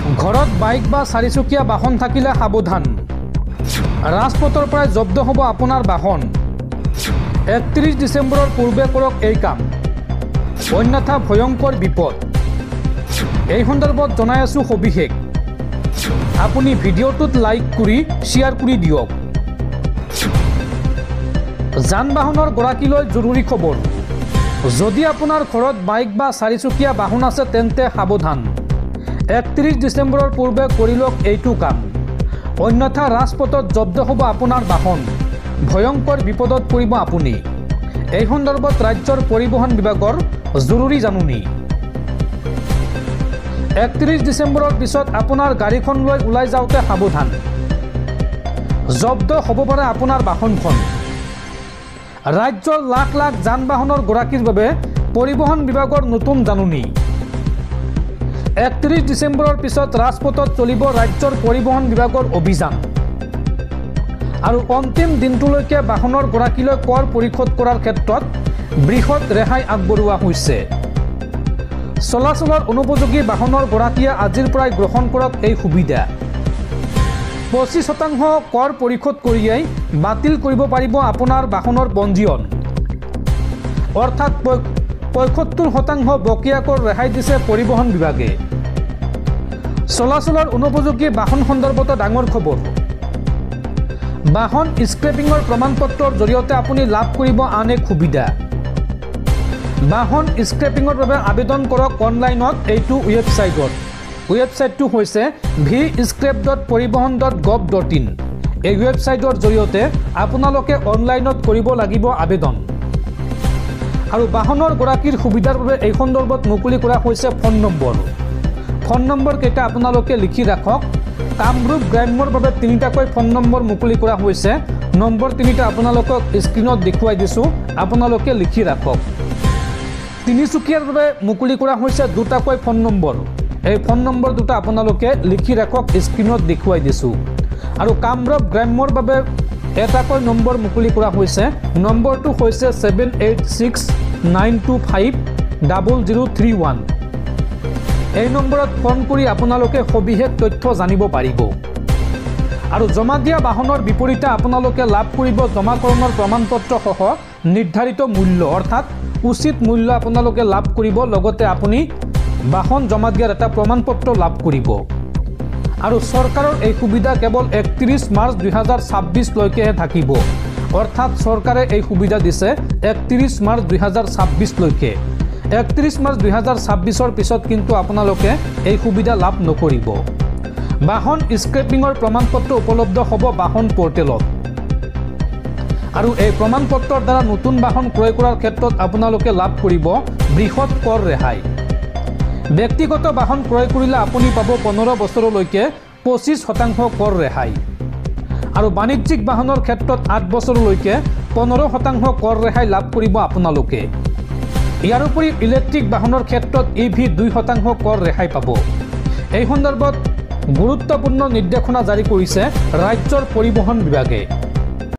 ঘৰত বাইক বা চাৰিচকীয়া বাহন থাকিলে সাৱধান। ৰাজপথৰ পৰা জব্দ হ'ব আপোনাৰ বাহন। 31 ডিচেম্বৰৰ পূৰ্বে কৰক এই কাম, অন্যথা ভয়ংকৰ বিপদ। এই সন্দৰ্ভত জনাই আছোঁ সবিশেষ। আপুনি ভিডিঅ'টোত লাইক কৰি শ্বেয়াৰ কৰি দিয়ক। যান বাহনৰ গৰাকীলৈ জৰুৰী খবৰ। যদি আপোনাৰ ঘৰত বাইক বা চাৰিচকীয়া বাহন আছে তেন্তে সাৱধান। 31 ডিচেম্বৰৰ পূৰ্বে কৰি লওক এইটো কাম, অন্যথা ৰাজপথত জব্দ হ'ব আপোনাৰ বাহন। ভয়ংকৰ বিপদত পৰিব আপুনি। এই সন্দৰ্ভত ৰাজ্যৰ পৰিবহণ বিভাগৰ জৰুৰী জাননী। 31 ডিচেম্বৰৰ পিছত আপোনাৰ গাড়ীখন লৈ ওলাই যাওঁতে সাৱধান। জব্দ হ'ব পাৰে আপোনাৰ বাহনখন। ৰাজ্যৰ লাখ লাখ যান বাহনৰ গৰাকীৰ বাবে পৰিবহণ বিভাগৰ নতুন জাননী। 31 ডিচেম্বৰৰ পিছত ৰাজপথত চলিব ৰাজ্যৰ পৰিবহণ বিভাগৰ অভিযান। আৰু অন্তিম দিনটোলৈকে বাহনৰ গৰাকীলৈ কৰ পৰিশোধ কৰাৰ ক্ষেত্ৰত বৃহৎ ৰেহাই আগবঢ়োৱা হৈছে। চলাচলৰ অনুপযোগী বাহনৰ গৰাকীয়ে আজিৰ পৰাই গ্ৰহণ কৰক এই সুবিধা। 25% কৰ পৰিশোধ কৰিয়েই বাতিল কৰিব পাৰিব আপোনাৰ বাহনৰ পঞ্জীয়ন। অৰ্থাৎ 75% বকেয়া কৰ ৰেহাই দিছে পৰিবহণ বিভাগে। চলাচলৰ অনুপযোগী বাহন সন্দৰ্ভত ডাঙৰ খবৰ। বাহন স্ক্ৰেপিঙৰ প্ৰমাণপত্ৰৰ জৰিয়তে আপুনি লাভ কৰিব আন এক সুবিধা। বাহন স্ক্ৰেপিঙৰ বাবে আবেদন কৰক অনলাইনত এইটো ৱেবছাইটত। ৱেবছাইটটো হৈছে vscrap.পৰিবহণ.gov.in। এই ৱেবছাইটৰ জৰিয়তে আপোনালোকে অনলাইনত কৰিব লাগিব আবেদন। আৰু বাহনৰ গৰাকীৰ সুবিধাৰ বাবে এই সন্দৰ্ভত মুকলি কৰা হৈছে ফোন নম্বৰ। ফোন নম্বৰ কেইটা আপোনালোকে লিখি ৰাখক। কামৰূপ গ্ৰাম্যৰ বাবে 3টাকৈ ফোন নম্বৰ মুকলি কৰা হৈছে। নম্বৰ 3টা আপোনালোকক স্ক্ৰীনত দেখুৱাই দিছোঁ, আপোনালোকে লিখি ৰাখক। তিনিচুকীয়াৰ বাবে মুকলি কৰা হৈছে 2টাকৈ ফোন নম্বৰ। এই ফোন নম্বৰ 2টা আপোনালোকে লিখি ৰাখক, স্ক্ৰীনত দেখুৱাই দিছোঁ। আৰু কামৰূপ গ্ৰাম্যৰ বাবে 1টাকৈ নম্বৰ মুকলি কৰা হৈছে। নম্বৰটো হৈছে 7869250031। এই নম্বৰত ফোন কৰি আপোনালোকে সবিশেষ তথ্য জানিব পাৰিব। আৰু জমা দিয়া বাহনৰ বিপৰীতে আপোনালোকে লাভ কৰিব জমাকৰণৰ প্ৰমাণপত্ৰ সহ নিৰ্ধাৰিত মূল্য, অৰ্থাৎ উচিত মূল্য আপোনালোকে লাভ কৰিব। লগতে আপুনি বাহন জমা দিয়াৰ এটা প্ৰমাণপত্ৰ লাভ কৰিব। আৰু চৰকাৰৰ এই সুবিধা কেৱল 31 মাৰ্চ 2026লৈকেহে থাকিব। অৰ্থাৎ চৰকাৰে এই সুবিধা দিছে 31 মাৰ্চ 2026লৈকে। 31 মাৰ্চ 2026ৰ পিছত কিন্তু আপোনালোকে এই সুবিধা লাভ নকৰিব। বাহন স্ক্ৰেপিঙৰ প্ৰমাণপত্ৰ উপলব্ধ হ'ব বাহন পৰ্টেলত। আৰু এই প্ৰমাণপত্ৰৰ দ্বাৰা নতুন বাহন ক্ৰয় কৰাৰ ক্ষেত্ৰত আপোনালোকে লাভ কৰিব বৃহৎ কৰ ৰেহাই। ব্যক্তিগত বাহন ক্ৰয় কৰিলে আপুনি পাব 15 বছৰলৈকে 25% কৰ ৰেহাই। আৰু বাণিজ্যিক বাহনৰ ক্ষেত্ৰত 8 বছৰলৈকে 15% কৰ ৰেহাই লাভ কৰিব আপোনালোকে। ইয়াৰ উপৰি ইলেক্ট্ৰিক বাহনৰ ক্ষেত্ৰত EV 2% কৰ ৰেহাই পাব। এই সন্দৰ্ভত গুৰুত্বপূৰ্ণ নিৰ্দেশনা জাৰি কৰিছে ৰাজ্যৰ পৰিবহণ বিভাগে।